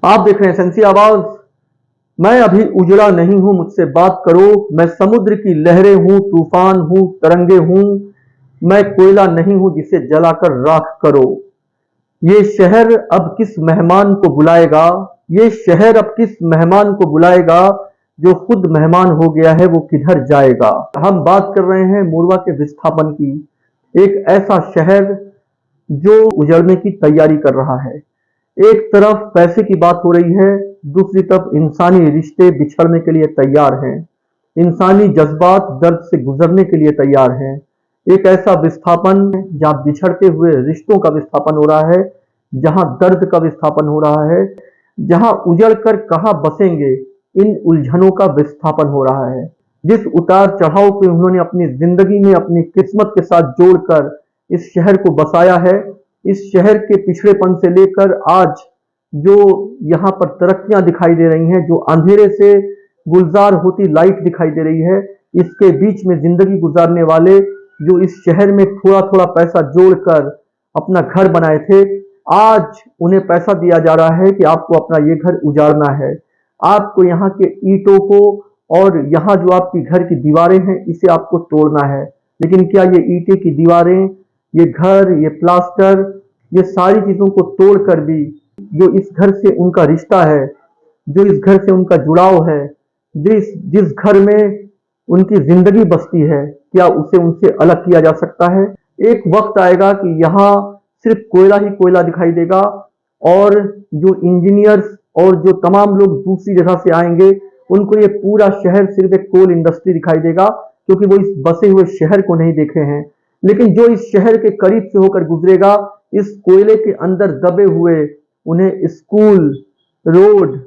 आप देख रहे हैं सेंसी आवाज। मैं अभी उजड़ा नहीं हूं, मुझसे बात करो। मैं समुद्र की लहरें हूं, तूफान हूं, तरंगे हूं। मैं कोयला नहीं हूं जिसे जलाकर राख करो। ये शहर अब किस मेहमान को बुलाएगा? ये शहर अब किस मेहमान को बुलाएगा? जो खुद मेहमान हो गया है वो किधर जाएगा? हम बात कर रहे हैं मोरवा के विस्थापन की। एक ऐसा शहर जो उजड़ने की तैयारी कर रहा है। एक तरफ पैसे की बात हो रही है, दूसरी तरफ इंसानी रिश्ते बिछड़ने के लिए तैयार हैं। इंसानी जज्बात दर्द से गुजरने के लिए तैयार हैं। एक ऐसा विस्थापन जहाँ बिछड़ते हुए रिश्तों का विस्थापन हो रहा है, जहाँ दर्द का विस्थापन हो रहा है, जहाँ उजड़ कर कहाँ बसेंगे इन उलझनों का विस्थापन हो रहा है। जिस उतार चढ़ाव को उन्होंने अपनी जिंदगी में अपनी किस्मत के साथ जोड़कर इस शहर को बसाया है, इस शहर के पिछड़ेपन से लेकर आज जो यहाँ पर तरक्कियां दिखाई दे रही हैं, जो अंधेरे से गुलजार होती लाइट दिखाई दे रही है, इसके बीच में जिंदगी गुजारने वाले जो इस शहर में थोड़ा थोड़ा पैसा जोड़कर अपना घर बनाए थे, आज उन्हें पैसा दिया जा रहा है कि आपको अपना ये घर उजाड़ना है। आपको यहाँ के ईंटों को और यहाँ जो आपकी घर की दीवारें हैं इसे आपको तोड़ना है। लेकिन क्या ये ईंटें की दीवारें, ये घर, ये प्लास्टर, ये सारी चीजों को तोड़कर भी जो इस घर से उनका रिश्ता है, जो इस घर से उनका जुड़ाव है, जिस जिस घर में उनकी जिंदगी बसती है, क्या उसे उनसे अलग किया जा सकता है? एक वक्त आएगा कि यहाँ सिर्फ कोयला ही कोयला दिखाई देगा और जो इंजीनियर्स और जो तमाम लोग दूसरी जगह से आएंगे उनको ये पूरा शहर सिर्फ एक कोल इंडस्ट्री दिखाई देगा, क्योंकि वो इस बसे हुए शहर को नहीं देखे हैं। लेकिन जो इस शहर के करीब से होकर गुजरेगा, इस कोयले के अंदर दबे हुए उन्हें स्कूल, रोड,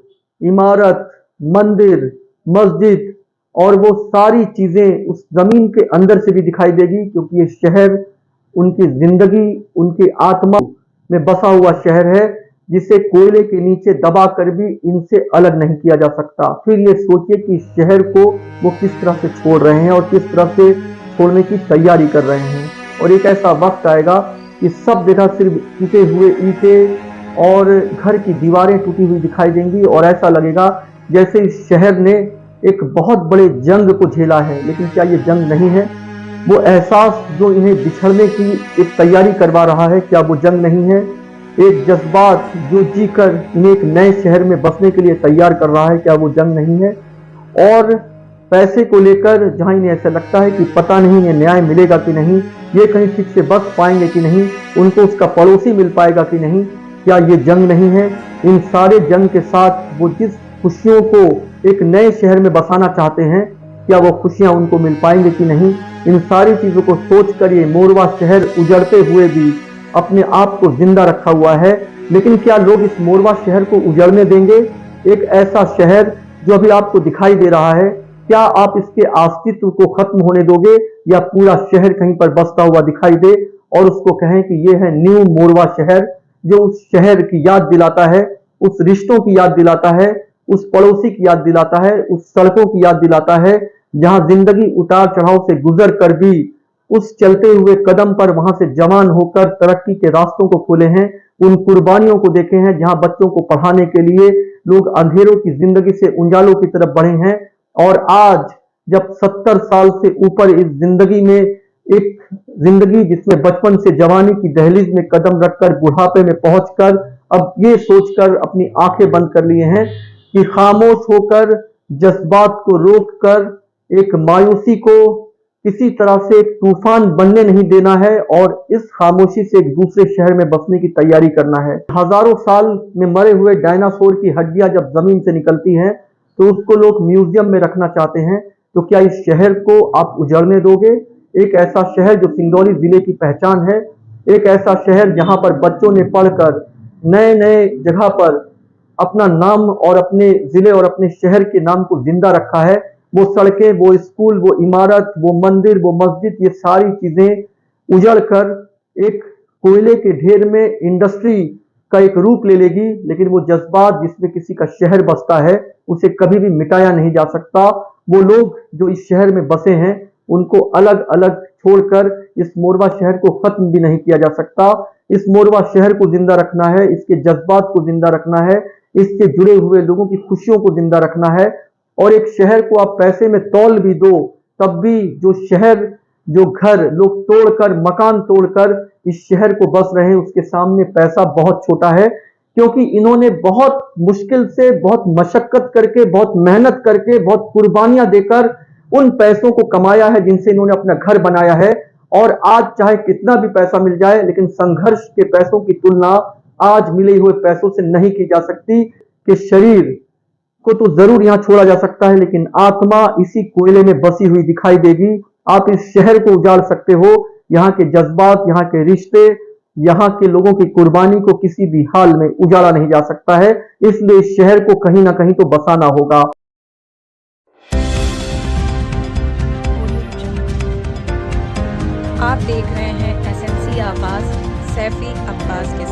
इमारत, मंदिर, मस्जिद और वो सारी चीजें उस जमीन के अंदर से भी दिखाई देगी, क्योंकि ये शहर उनकी जिंदगी, उनकी आत्मा में बसा हुआ शहर है, जिसे कोयले के नीचे दबा कर भी इनसे अलग नहीं किया जा सकता। फिर ये सोचिए कि इस शहर को वो किस तरह से छोड़ रहे हैं और किस तरह से छोड़ने की तैयारी कर रहे हैं। और एक ऐसा वक्त आएगा कि सब जगह सिर्फ टूटे हुए ईंटें और घर की दीवारें टूटी हुई दिखाई देंगी और ऐसा लगेगा जैसे इस शहर ने एक बहुत बड़े जंग को झेला है। लेकिन क्या ये जंग नहीं है? वो एहसास जो इन्हें बिछड़ने की एक तैयारी करवा रहा है, क्या वो जंग नहीं है? एक जज्बात जो जीकर इन्हें एक नए शहर में बसने के लिए तैयार कर रहा है, क्या वो जंग नहीं है? और पैसे को लेकर जहां इन्हें ऐसा लगता है कि पता नहीं इन्हें न्याय मिलेगा कि नहीं, ये कहीं ठीक से बस पाएंगे कि नहीं, उनको उसका पड़ोसी मिल पाएगा कि नहीं, क्या ये जंग नहीं है? इन सारे जंग के साथ वो जिस खुशियों को एक नए शहर में बसाना चाहते हैं, क्या वो खुशियां उनको मिल पाएंगे कि नहीं? इन सारी चीजों को सोचकर ये मोरवा शहर उजड़ते हुए भी अपने आप को जिंदा रखा हुआ है। लेकिन क्या लोग इस मोरवा शहर को उजड़ने देंगे? एक ऐसा शहर जो अभी आपको दिखाई दे रहा है, क्या आप इसके अस्तित्व को खत्म होने दोगे, या पूरा शहर कहीं पर बसता हुआ दिखाई दे और उसको कहें कि ये है न्यू मोरवा शहर, जो उस शहर की याद दिलाता है, उस रिश्तों की याद दिलाता है, उस पड़ोसी की याद दिलाता है, उस सड़कों की याद दिलाता है, जहां जिंदगी उतार चढ़ाव से गुजर कर भी उस चलते हुए कदम पर वहां से जवान होकर तरक्की के रास्तों को खोले हैं, उन कुर्बानियों को देखे हैं, जहां बच्चों को पढ़ाने के लिए लोग अंधेरों की जिंदगी से उजालों की तरफ बढ़े हैं। और आज जब 70 साल से ऊपर इस जिंदगी में एक जिंदगी जिसमें बचपन से जवानी की दहलीज में कदम रखकर बुढ़ापे में पहुंचकर अब ये सोचकर अपनी आंखें बंद कर लिए हैं कि खामोश होकर जज्बात को रोककर एक मायूसी को किसी तरह से एक तूफान बनने नहीं देना है और इस खामोशी से एक दूसरे शहर में बसने की तैयारी करना है। हजारों साल में मरे हुए डायनासोर की हड्डियां जब जमीन से निकलती हैं तो उसको लोग म्यूजियम में रखना चाहते हैं, तो क्या इस शहर को आप उजड़ने दोगे? एक ऐसा शहर जो सिंगरौली जिले की पहचान है, एक ऐसा शहर जहां पर बच्चों ने पढ़कर नए नए जगह पर अपना नाम और अपने जिले और अपने शहर के नाम को जिंदा रखा है। वो सड़कें, वो स्कूल, वो इमारत, वो मंदिर, वो मस्जिद, ये सारी चीजें उजड़ कर एक कोयले के ढेर में इंडस्ट्री का एक रूप ले लेगी, लेकिन वो जज्बात जिसमें किसी का शहर बसता है उसे कभी भी मिटाया नहीं जा सकता। वो लोग जो इस शहर में बसे हैं उनको अलग अलग छोड़कर इस मोरवा शहर को खत्म भी नहीं किया जा सकता। इस मोरवा शहर को जिंदा रखना है, इसके जज्बात को जिंदा रखना है, इससे जुड़े हुए लोगों की खुशियों को जिंदा रखना है। और एक शहर को आप पैसे में तौल भी दो, तब भी जो शहर, जो घर लोग तोड़कर, मकान तोड़कर इस शहर को बस रहे हैं, उसके सामने पैसा बहुत छोटा है। क्योंकि इन्होंने बहुत मुश्किल से, बहुत मशक्कत करके, बहुत मेहनत करके, बहुत कुर्बानियां देकर उन पैसों को कमाया है जिनसे इन्होंने अपना घर बनाया है। और आज चाहे कितना भी पैसा मिल जाए, लेकिन संघर्ष के पैसों की तुलना आज मिले हुए पैसों से नहीं की जा सकती। कि शरीर को तो जरूर यहां छोड़ा जा सकता है, लेकिन आत्मा इसी कोयले में बसी हुई दिखाई देगी। आप इस शहर को उजाड़ सकते हो, यहाँ के जज्बात, यहाँ के रिश्ते, यहाँ के लोगों की कुर्बानी को किसी भी हाल में उजाड़ा नहीं जा सकता है। इसलिए इस शहर को कहीं ना कहीं तो बसाना होगा। आप देख रहे हैं एसएमसी आवाज सैफी अब्बास के